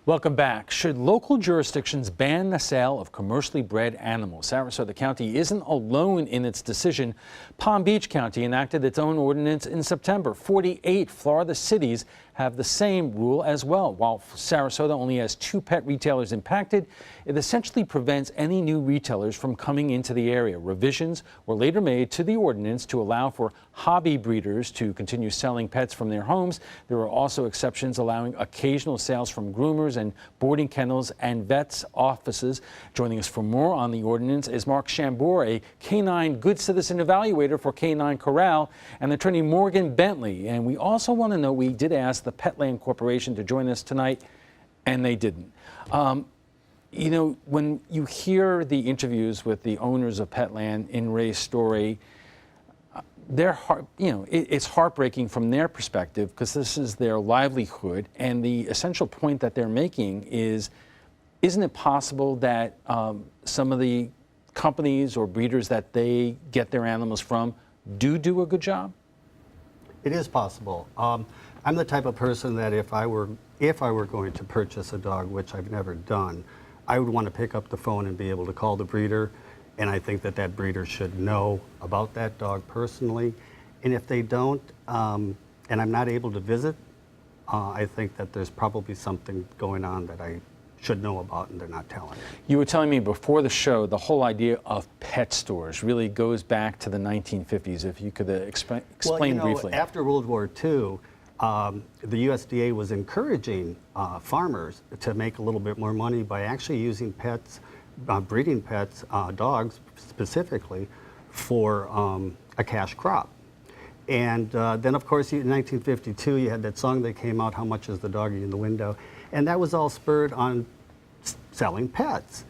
Welcome back. Should local jurisdictions ban the sale of commercially bred animals? Sarasota County isn't alone in its decision. Palm Beach County enacted its own ordinance in September. 48 Florida cities have the same rule as well. While Sarasota only has 2 pet retailers impacted, it essentially prevents any new retailers from coming into the area. Revisions were later made to the ordinance to allow for hobby breeders to continue selling pets from their homes. There are also exceptions allowing occasional sales from groomers and boarding kennels and vets' offices. Joining us for more on the ordinance is Mark Shambour, a K9 Good Citizen Evaluator for K9 Korral, and attorney Morgan Bentley. And we also want to know, we did ask the Petland Corporation to join us tonight, and they didn't. You know, when you hear the interviews with the owners of Petland in Ray's story, it's heartbreaking from their perspective because this is their livelihood, and the essential point that they're making is, isn't it possible that some of the companies or breeders that they get their animals from do a good job? It is possible. I'm the type of person that if I were going to purchase a dog, which I've never done, I would want to pick up the phone and be able to call the breeder. And I think that breeder should know about that dog personally. And if they don't, and I'm not able to visit, I think that there's probably something going on that I should know about and they're not telling me. You were telling me before the show, the whole idea of pet stores really goes back to the 1950s. If you could explain briefly. After World War II, the USDA was encouraging farmers to make a little bit more money by actually using pets, breeding pets, dogs specifically, for a cash crop. And then, of course, in 1952, you had that song that came out, How Much Is the Doggy in the Window? And that was all spurred on selling pets.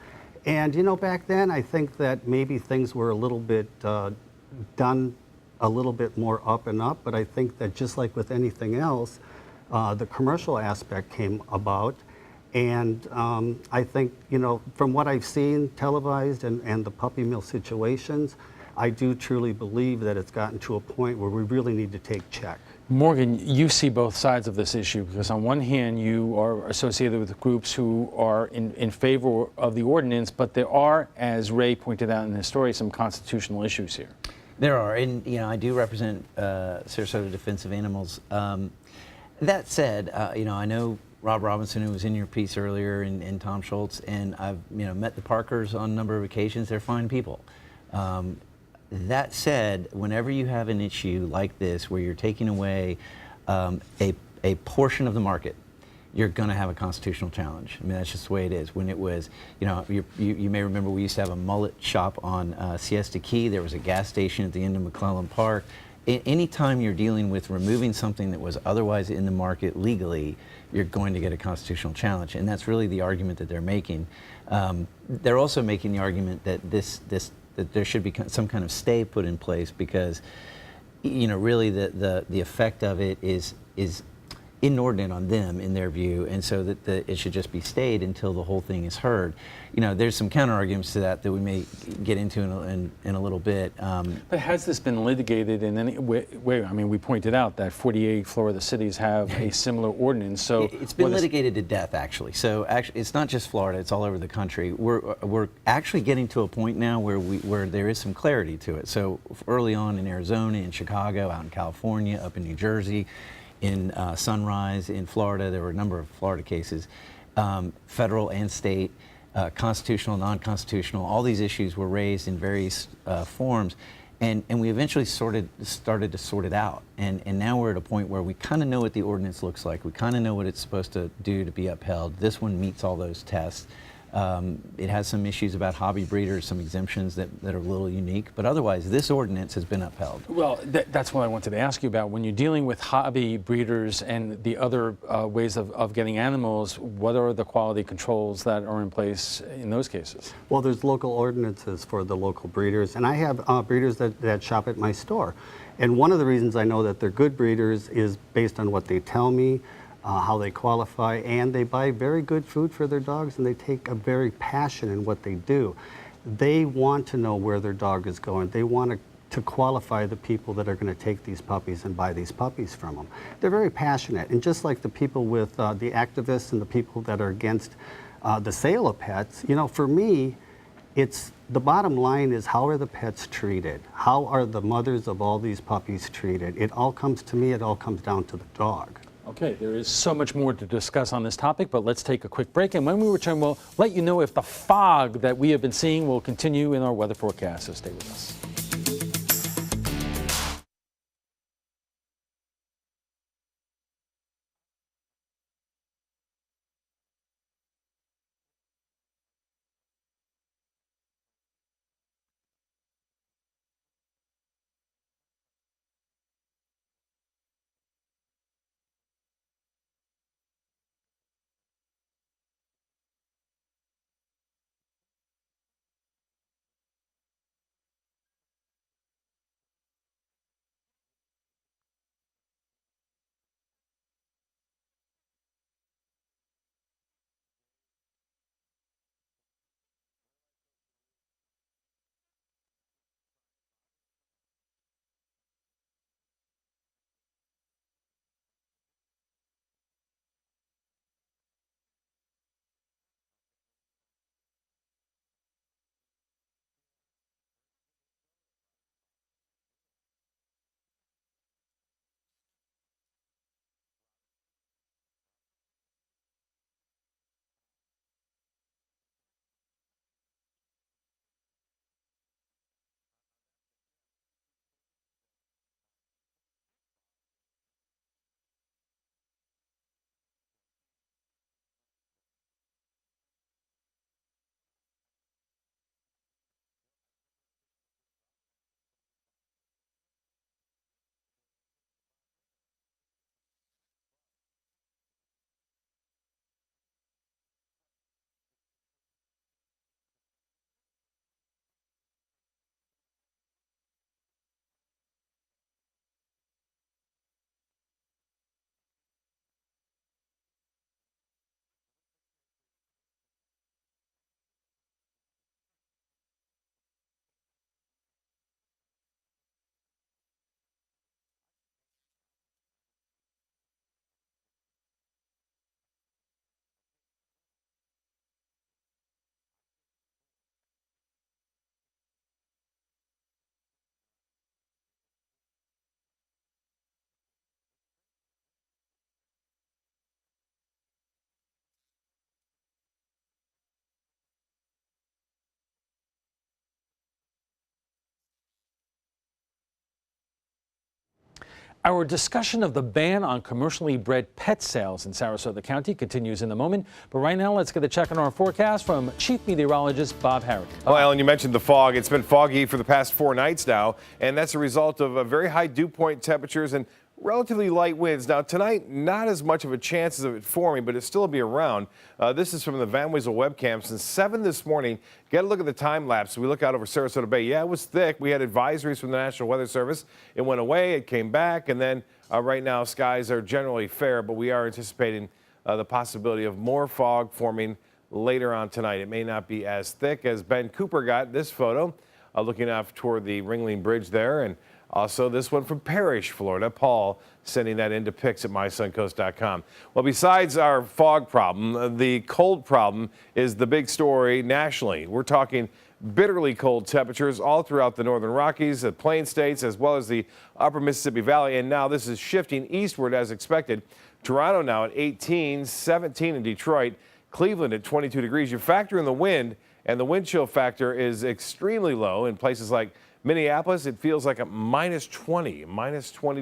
And, you know, back then, I think that maybe things were a little bit done a little bit more up and up, but I think that just like with anything else, the commercial aspect came about. And I think, you know, from what I've seen televised and the puppy mill situations, I do truly believe that it's gotten to a point where we really need to take check. Morgan, you see both sides of this issue because on one hand you are associated with groups who are in favor of the ordinance, but there are, as Ray pointed out in his story, some constitutional issues here. There are, and you know, I do represent Sarasota Defensive Animals. That said, you know, I know Rob Robinson, who was in your piece earlier, and Tom Schultz, and I've met the Parkers on a number of occasions. They're fine people. That said, whenever you have an issue like this, where you're taking away a portion of the market, you're going to have a constitutional challenge. I mean, that's just the way it is. When it was, you know, you may remember we used to have a mullet shop on Siesta Key. There was a gas station at the end of McClellan Park. Anytime you're dealing with removing something that was otherwise in the market legally, you're going to get a constitutional challenge, and that's really the argument that they're making. They're also making the argument that that there should be some kind of stay put in place because, you know, really the effect of it is inordinate on them in their view, and so that it should just be stayed until the whole thing is heard. You know, there's some counter arguments to that we may get into in a little bit. But has this been litigated in any way? I mean, we pointed out that 48 Florida cities have a similar ordinance. So it's been litigated to death, actually. So actually, it's not just Florida; it's all over the country. We're actually getting to a point now where there is some clarity to it. So early on in Arizona, in Chicago, out in California, up in New Jersey, in Sunrise, in Florida, there were a number of Florida cases, federal and state, constitutional, non-constitutional. All these issues were raised in various forms, and we eventually started to sort it out. And now we're at a point where we kind of know what the ordinance looks like. We kind of know what it's supposed to do to be upheld. This one meets all those tests. It has some issues about hobby breeders, some exemptions that are a little unique, but otherwise this ordinance has been upheld. Well, that's what I wanted to ask you about. When you're dealing with hobby breeders and the other ways of getting animals, what are the quality controls that are in place in those cases? Well, there's local ordinances for the local breeders, and I have breeders that shop at my store. And one of the reasons I know that they're good breeders is based on what they tell me, how they qualify, and they buy very good food for their dogs, and they take a very passion in what they do. They want to know where their dog is going. They want to to qualify the people that are going to take these puppies and buy these puppies from them. They're very passionate, and just like the people with the activists and the people that are against the sale of pets, you know, for me, it's the bottom line is, how are the pets treated? How are the mothers of all these puppies treated? It all comes to me, it all comes down to the dog. Okay, there is so much more to discuss on this topic, but let's take a quick break. And when we return, we'll let you know if the fog that we have been seeing will continue in our weather forecast, so stay with us. Our discussion of the ban on commercially bred pet sales in Sarasota County continues in a moment. But right now, let's get a check on our forecast from Chief Meteorologist Bob Harrigan. Well, Alan, you mentioned the fog. It's been foggy for the past 4 nights now, and that's a result of very high dew point temperatures and relatively light winds. Now, tonight, not as much of a chance of it forming, but it still be around. This is from the Van Wezel webcam. Since 7 this morning, get a look at the time lapse. We look out over Sarasota Bay. Yeah, it was thick. We had advisories from the National Weather Service. It went away, it came back, and then right now skies are generally fair, but we are anticipating the possibility of more fog forming later on tonight. It may not be as thick as Ben Cooper got this photo, looking off toward the Ringling Bridge there, and also this one from Parrish, Florida. Paul sending that into pics at mysuncoast.com. Well, besides our fog problem, the cold problem is the big story nationally. We're talking bitterly cold temperatures all throughout the northern Rockies, the Plain States, as well as the upper Mississippi Valley. And now this is shifting eastward as expected. Toronto now at 18, 17 in Detroit, Cleveland at 22 degrees. You factor in the wind, and the wind chill factor is extremely low in places like Minneapolis. It feels like a minus 20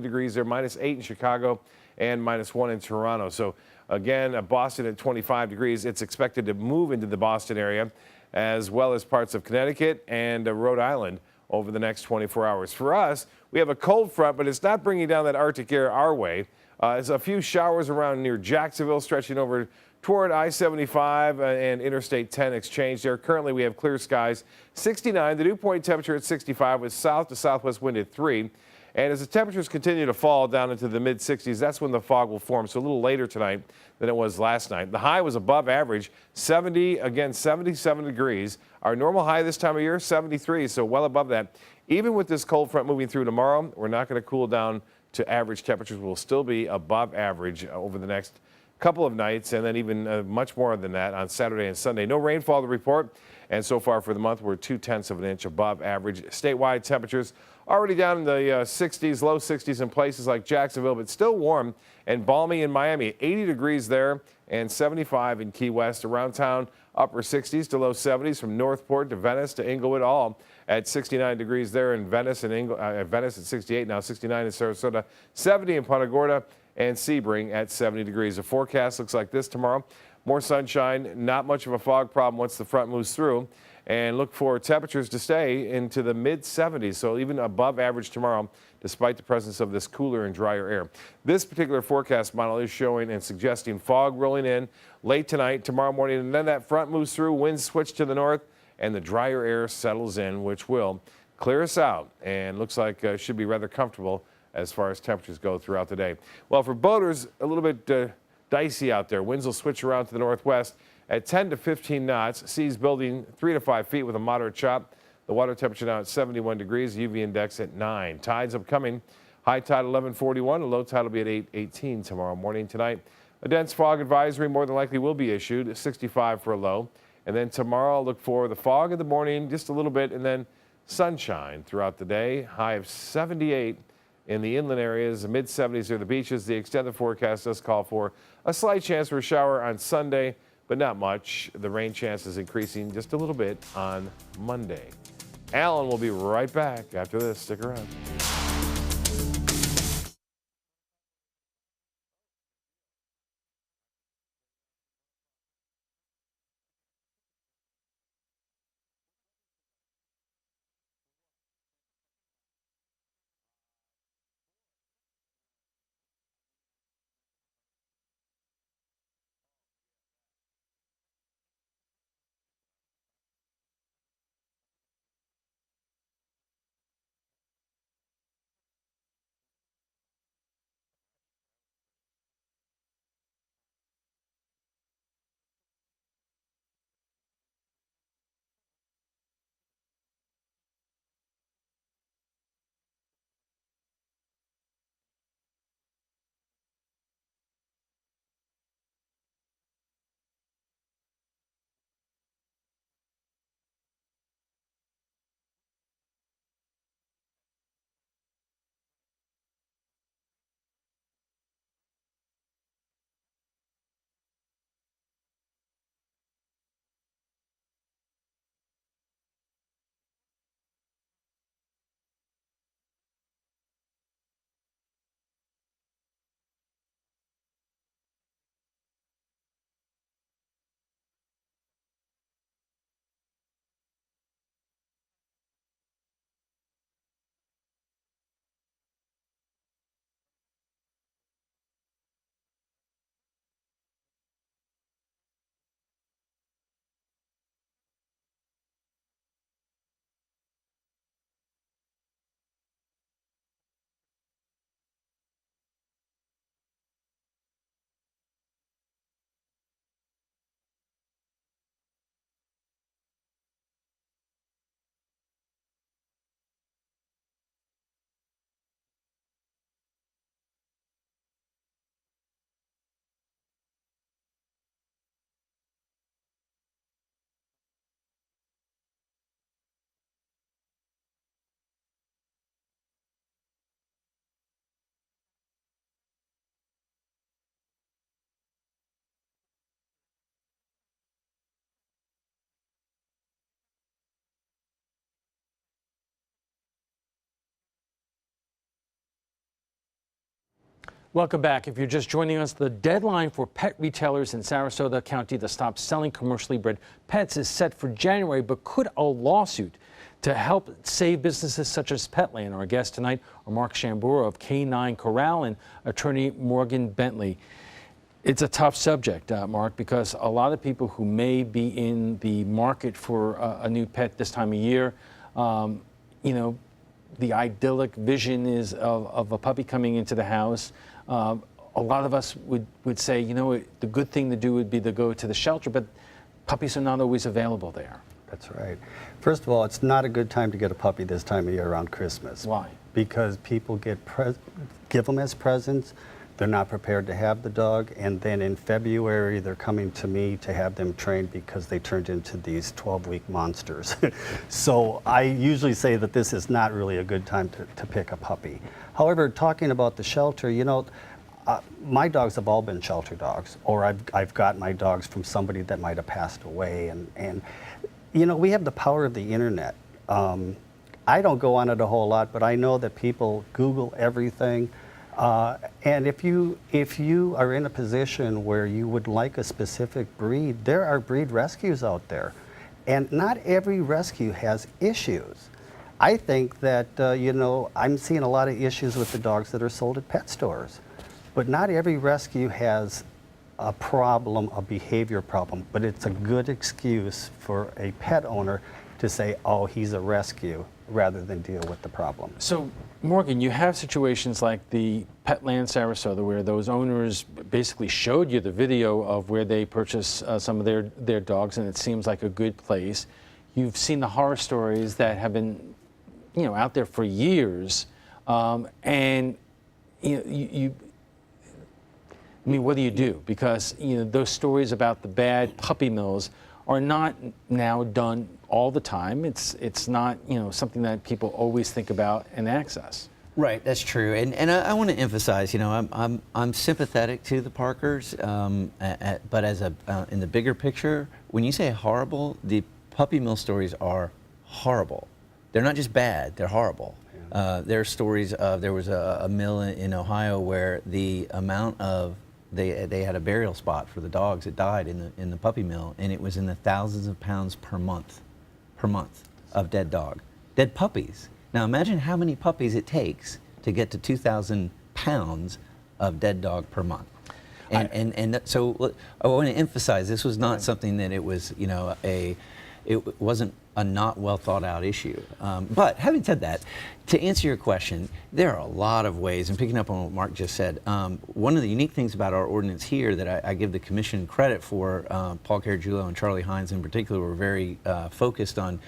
degrees there, minus 8 in Chicago, and minus 1 in Toronto. So again, Boston at 25 degrees. It's expected to move into the Boston area, as well as parts of Connecticut and Rhode Island over the next 24 hours. For us, we have a cold front, but it's not bringing down that Arctic air our way. There's a few showers around near Jacksonville, stretching over toward I-75 and Interstate 10 exchange there. Currently, we have clear skies, 69. The dew point temperature at 65 with south to southwest wind at 3. And as the temperatures continue to fall down into the mid-60s, that's when the fog will form. So a little later tonight than it was last night. The high was above average, 77 degrees. Our normal high this time of year, 73, so well above that. Even with this cold front moving through tomorrow, we're not going to cool down to average temperatures. We'll still be above average over the next couple of nights, and then even much more than that on Saturday and Sunday. No rainfall to report, and so far for the month, we're 0.2 of an inch above average. Statewide temperatures already down in the 60s, low 60s in places like Jacksonville, but still warm and balmy in Miami. 80 degrees there and 75 in Key West. Around town, upper 60s to low 70s from Northport to Venice to Inglewood, all at 69 degrees there in Venice, and Venice at 68, now 69 in Sarasota, 70 in Punta Gorda, and Sebring at 70 degrees. The forecast looks like this tomorrow. More sunshine, not much of a fog problem once the front moves through. And look for temperatures to stay into the mid-70s, so even above average tomorrow, despite the presence of this cooler and drier air. This particular forecast model is showing and suggesting fog rolling in late tonight, tomorrow morning, and then that front moves through, winds switch to the north, and the drier air settles in, which will clear us out and looks like should be rather comfortable as far as temperatures go throughout the day. Well, for boaters, a little bit dicey out there. Winds will switch around to the northwest at 10 to 15 knots. Seas building 3 to 5 feet with a moderate chop. The water temperature now at 71 degrees. UV index at 9. Tides upcoming. High tide 11:41. A low tide will be at 8:18 tomorrow morning. Tonight, a dense fog advisory more than likely will be issued. 65 for a low. And then tomorrow, look for the fog in the morning, just a little bit, and then sunshine throughout the day. High of 78 in the inland areas, mid-70s near the beaches. The extended forecast does call for a slight chance for a shower on Sunday, but not much. The rain chance is increasing just a little bit on Monday. Alan will be right back after this. Stick around. Welcome back. If you're just joining us, the deadline for pet retailers in Sarasota County to stop selling commercially bred pets is set for January, but could a lawsuit to help save businesses such as Petland? Our guests tonight are Mark Shambour of K9 Korral and attorney Morgan Bentley. It's a tough subject, Mark, because a lot of people who may be in the market for a new pet this time of year, the idyllic vision is of a puppy coming into the house. A lot of us would say, you know, the good thing to do would be to go to the shelter, but puppies are not always available there. That's right. First of all, it's not a good time to get a puppy this time of year around Christmas. Why? Because people give them as presents, they're not prepared to have the dog, and then in February they're coming to me to have them trained because they turned into these 12-week monsters. So I usually say that this is not really a good time to pick a puppy. However, talking about the shelter, you know, my dogs have all been shelter dogs, or I've got my dogs from somebody that might have passed away, and you know, we have the power of the internet. I don't go on it a whole lot, but I know that people Google everything. And if you are in a position where you would like a specific breed, there are breed rescues out there. And not every rescue has issues. I think that, you know, I'm seeing a lot of issues with the dogs that are sold at pet stores. But not every rescue has a problem, a behavior problem, but it's a good excuse for a pet owner to say, oh, he's a rescue, rather than deal with the problem. So, Morgan, you have situations like the Petland Sarasota where those owners basically showed you the video of where they purchased some of their dogs, and it seems like a good place. You've seen the horror stories that have been, you know, out there for years, and you know, I mean, what do you do? Because, you know, those stories about the bad puppy mills are not now done all the time. It's not, you know, something that people always think about and access. Right, that's true, and I want to emphasize, you know, I'm sympathetic to the Parkers, but as in the bigger picture, when you say horrible, the puppy mill stories are horrible. They're not just bad; they're horrible. There are stories of there was a mill in Ohio where the amount of they had a burial spot for the dogs that died in the puppy mill, and it was in the thousands of pounds per month of dead puppies. Now imagine how many puppies it takes to get to 2,000 pounds of dead dog per month. So I want to emphasize this was not something that it was, you know, it wasn't a not well thought out issue. But having said that, to answer your question, there are a lot of ways, and picking up on what Mark just said, one of the unique things about our ordinance here that I give the commission credit for, Paul Caragiulo and Charlie Hines in particular were very focused on,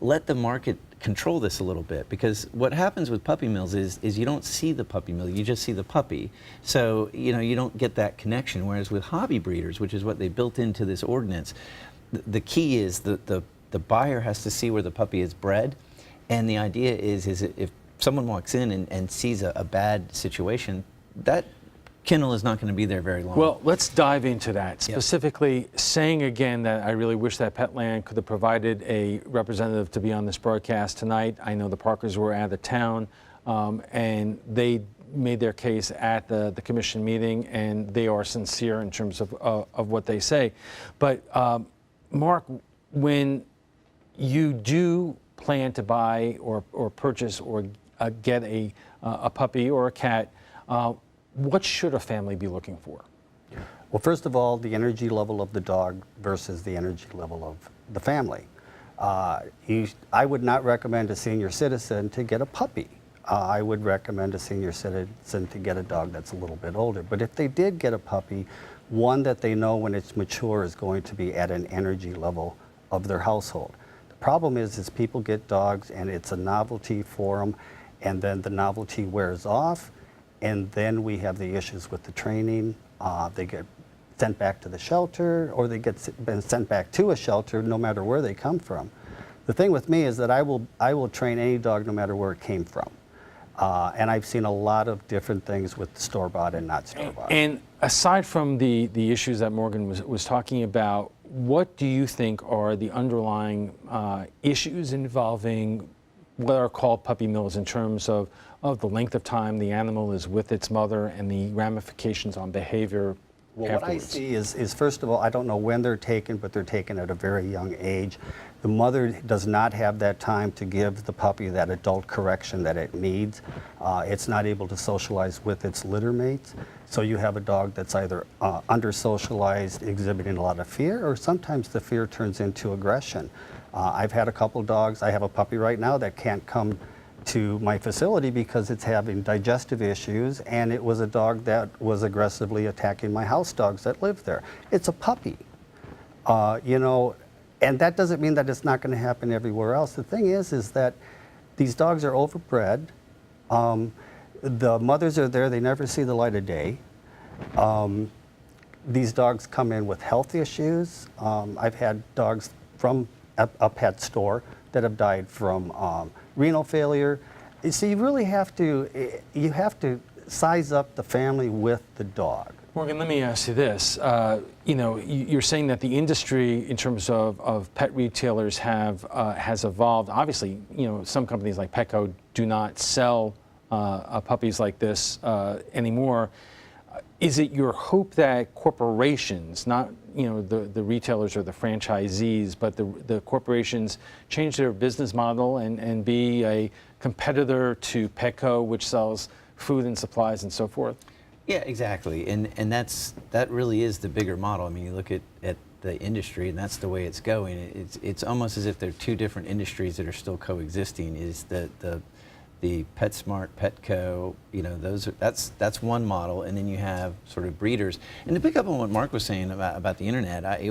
let the market control this a little bit, because what happens with puppy mills is you don't see the puppy mill, you just see the puppy. So, you know, you don't get that connection, whereas with hobby breeders, which is what they built into this ordinance, the key is the buyer has to see where the puppy is bred, and the idea is if someone walks in and sees a bad situation, that kennel is not going to be there very long. Well, let's dive into that. Yep. Specifically, saying again that I really wish that Petland could have provided a representative to be on this broadcast tonight. I know the Parkers were out of town, and they made their case at the commission meeting, and they are sincere in terms of what they say. But Mark, when you do plan to buy or purchase or get a puppy or a cat, what should a family be looking for? Well, first of all, the energy level of the dog versus the energy level of the family. I would not recommend a senior citizen to get a puppy. I would recommend a senior citizen to get a dog that's a little bit older. But if they did get a puppy, one that they know when it's mature is going to be at an energy level of their household. The problem is people get dogs and it's a novelty for them, and then the novelty wears off, and then we have the issues with the training. They get sent back to the shelter, or they get sent back to a shelter no matter where they come from. The thing with me is that I will train any dog no matter where it came from. And I've seen a lot of different things with store-bought and not store-bought. And aside from the issues that Morgan was talking about, what do you think are the underlying issues involving what are called puppy mills in terms of the length of time the animal is with its mother and the ramifications on behavior? Well, what I see is, first of all, I don't know when they're taken, but they're taken at a very young age. The mother does not have that time to give the puppy that adult correction that it needs. It's not able to socialize with its litter mates. So you have a dog that's either under-socialized, exhibiting a lot of fear, or sometimes the fear turns into aggression. I've had a couple dogs. I have a puppy right now that can't come to my facility because it's having digestive issues, and it was a dog that was aggressively attacking my house dogs that live there. It's a puppy, you know, and that doesn't mean that it's not going to happen everywhere else. The thing is that these dogs are overbred. The mothers are there, they never see the light of day. These dogs come in with health issues. I've had dogs from a pet store that have died from renal failure. So you really have to, size up the family with the dog. Morgan, let me ask you this. You know, you're saying that the industry, in terms of pet retailers, has evolved. Obviously, you know, some companies like Petco do not sell puppies like this anymore. Is it your hope that corporations, not the retailers or the franchisees, but the corporations change their business model and be a competitor to Petco, which sells food and supplies and so forth? Yeah, exactly, and that really is the bigger model. I mean, you look at the industry, and that's the way it's going. It's almost as if they're two different industries that are still coexisting. Is the PetSmart, Petco, you know, that's one model, and then you have sort of breeders. And to pick up on what Mark was saying about the internet,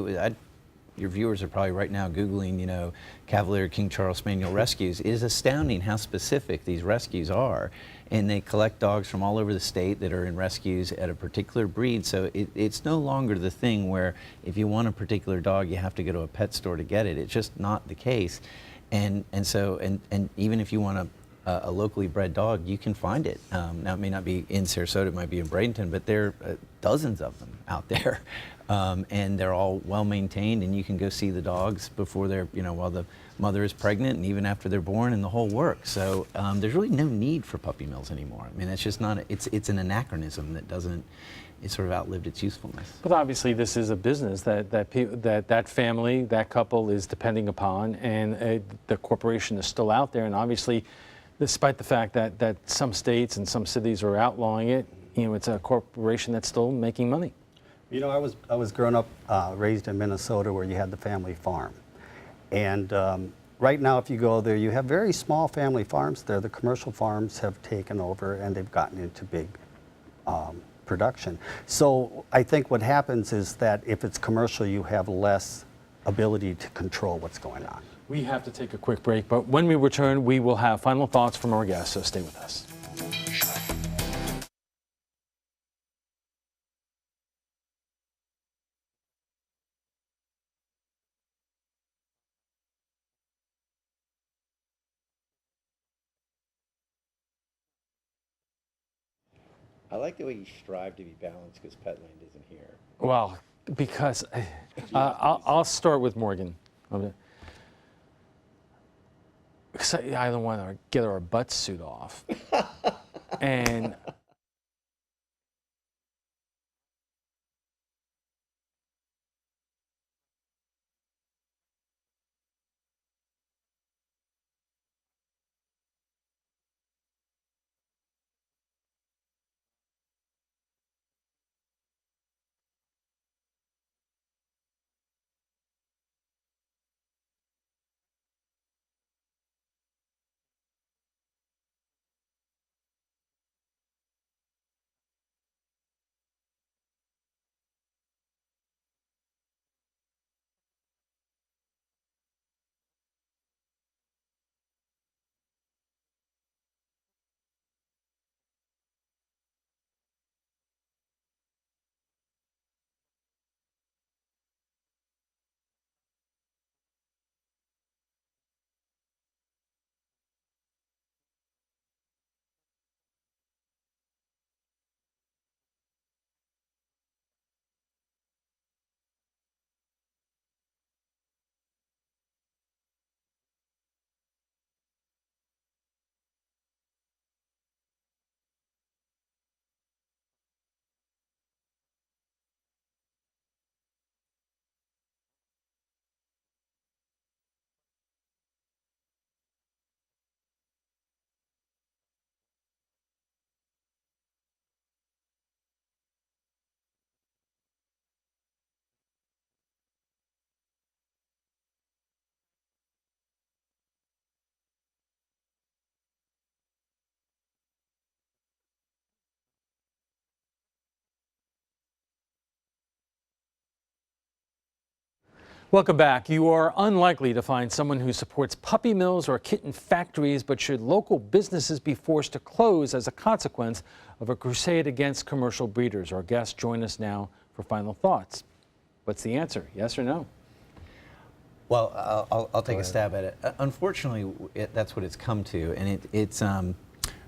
your viewers are probably right now Googling, you know, Cavalier King Charles Spaniel rescues. It is astounding how specific these rescues are. And they collect dogs from all over the state that are in rescues at a particular breed. So it's no longer the thing where if you want a particular dog, you have to go to a pet store to get it. It's just not the case. And even if you want a locally bred dog, you can find it. Now, it may not be in Sarasota, it might be in Bradenton, but there are dozens of them out there. And they're all well maintained, and you can go see the dogs before they're, you know, while the mother is pregnant and even after they're born, and the whole works. So there's really no need for puppy mills anymore. I mean, it's just not, it's an anachronism that doesn't, it's sort of outlived its usefulness. But obviously this is a business that family, that couple is depending upon, and the corporation is still out there, and obviously, despite the fact that some states and some cities are outlawing it, you know, it's a corporation that's still making money. You know, I was grown up, raised in Minnesota, where you had the family farm. And right now, if you go there, you have very small family farms there. The commercial farms have taken over, and they've gotten into big production. So I think what happens is that if it's commercial, you have less ability to control what's going on. We have to take a quick break, but when we return, we will have final thoughts from our guests, so stay with us. I like the way you strive to be balanced because Petland isn't here. Well, because I'll start with Morgan. Because I don't want to get our butt suit off. And Welcome back. You are unlikely to find someone who supports puppy mills or kitten factories, but should local businesses be forced to close as a consequence of a crusade against commercial breeders? Our guests join us now for final thoughts. What's the answer? Yes or no? Well, I'll take a stab at it. Unfortunately, that's what it's come to, and it's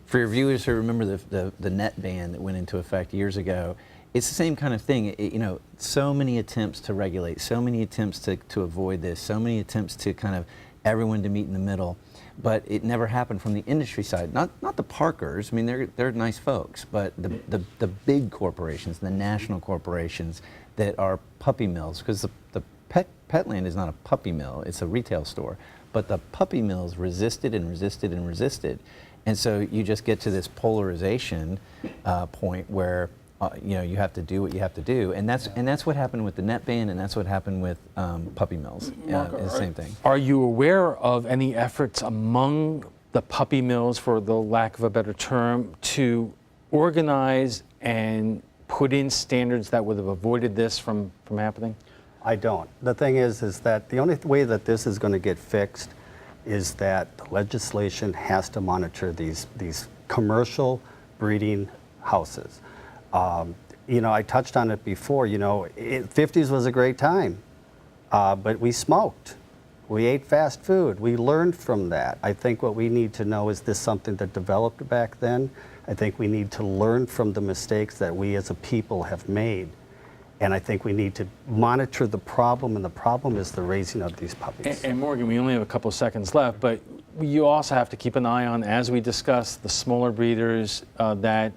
for your viewers who remember the net ban that went into effect years ago. It's the same kind of thing. You know, so many attempts to regulate, so many attempts to avoid this, so many attempts to kind of everyone to meet in the middle, but it never happened from the industry side. Not the Parkers. I mean, they're nice folks, but the big corporations, the national corporations that are puppy mills, because the Petland is not a puppy mill, it's a retail store. But the puppy mills resisted and resisted and resisted. And so you just get to this polarization point where you know, you have to do what you have to do. And that's what happened with the net ban, and that's what happened with puppy mills. The same thing. Are you aware of any efforts among the puppy mills, for the lack of a better term, to organize and put in standards that would have avoided this from happening? I don't. The thing is that the only way that this is going to get fixed is that the legislation has to monitor these commercial breeding houses. You know, I touched on it before. You know, 50s was a great time, but we smoked. We ate fast food. We learned from that. I think what we need to know, is this something that developed back then? I think we need to learn from the mistakes that we as a people have made. And I think we need to monitor the problem, and the problem is the raising of these puppies. And Morgan, we only have a couple of seconds left, but you also have to keep an eye on, as we discussed, the smaller breeders that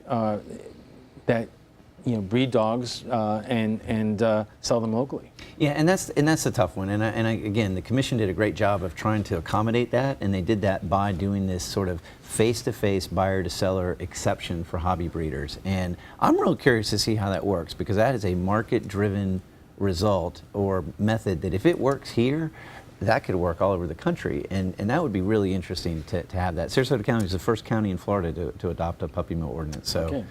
you know, breed dogs and sell them locally. Yeah, and that's a tough one. Again, the commission did a great job of trying to accommodate that, and they did that by doing this sort of face-to-face buyer-to-seller exception for hobby breeders. And I'm real curious to see how that works, because that is a market-driven result or method that, if it works here, that could work all over the country, and that would be really interesting to have that. Sarasota County is the first county in Florida to adopt a puppy mill ordinance. So. Okay.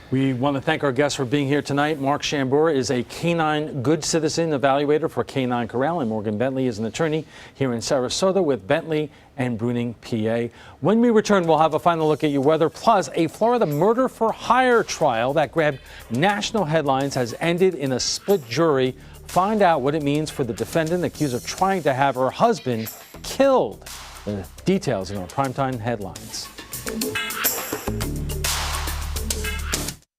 We want to thank our guests for being here tonight. Mark Shambour is a canine good citizen evaluator for K9 Korral, and Morgan Bentley is an attorney here in Sarasota with Bentley and Bruning, PA. When we return, we'll have a final look at your weather, plus a Florida murder for hire trial that grabbed national headlines has ended in a split jury. Find out what it means for the defendant accused of trying to have her husband killed. The details in our primetime headlines.